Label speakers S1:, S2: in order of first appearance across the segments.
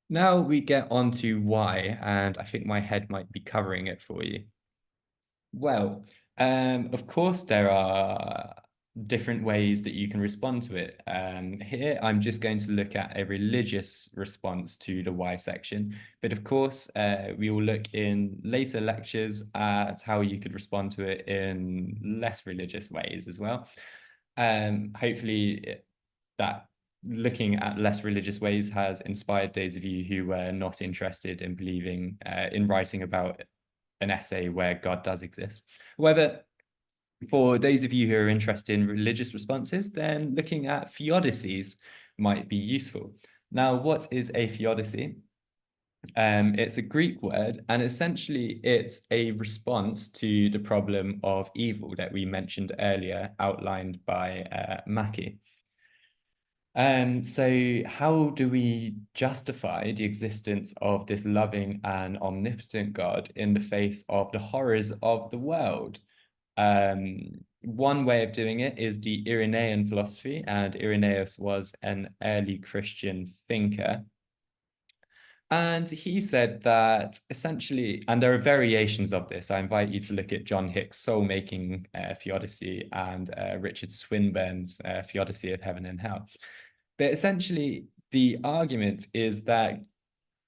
S1: Now we get on to why, and I think my head might be covering it for you. Well, of course, there are different ways that you can respond to it. Here, I'm just going to look at a religious response to the why section. But of course, we will look in later lectures at how you could respond to it in less religious ways as well. Hopefully, that looking at less religious ways has inspired those of you who were not interested in believing in writing about an essay where God does exist. However, for those of you who are interested in religious responses, then looking at theodicies might be useful. Now, what is a theodicy? It's a Greek word, and essentially it's a response to the problem of evil that we mentioned earlier, outlined by Mackie. So how do we justify the existence of this loving and omnipotent God in the face of the horrors of the world? One way of doing it is the Irenaean philosophy, and Irenaeus was an early Christian thinker. And he said that essentially, and there are variations of this. I invite you to look at John Hick's Soul-Making Theodicy and Richard Swinburne's Theodicy of Heaven and Hell. But essentially, the argument is that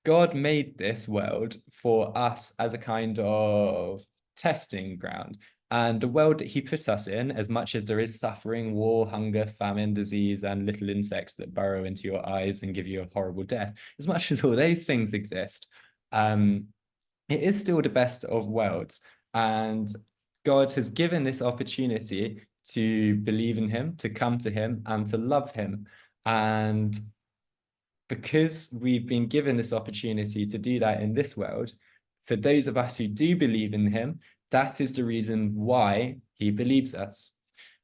S1: God made this world for us as a kind of testing ground. And the world that he put us in, as much as there is suffering, war, hunger, famine, disease, and little insects that burrow into your eyes and give you a horrible death, as much as all those things exist, it is still the best of worlds. And God has given this opportunity to believe in him, to come to him, and to love him. And because we've been given this opportunity to do that in this world, for those of us who do believe in him, that is the reason why he believes us.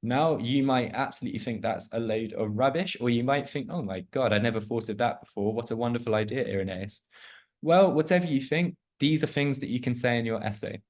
S1: Now, you might absolutely think that's a load of rubbish, or you might think, oh my God, I never thought of that before. What a wonderful idea, Irenaeus. Well, whatever you think, these are things that you can say in your essay.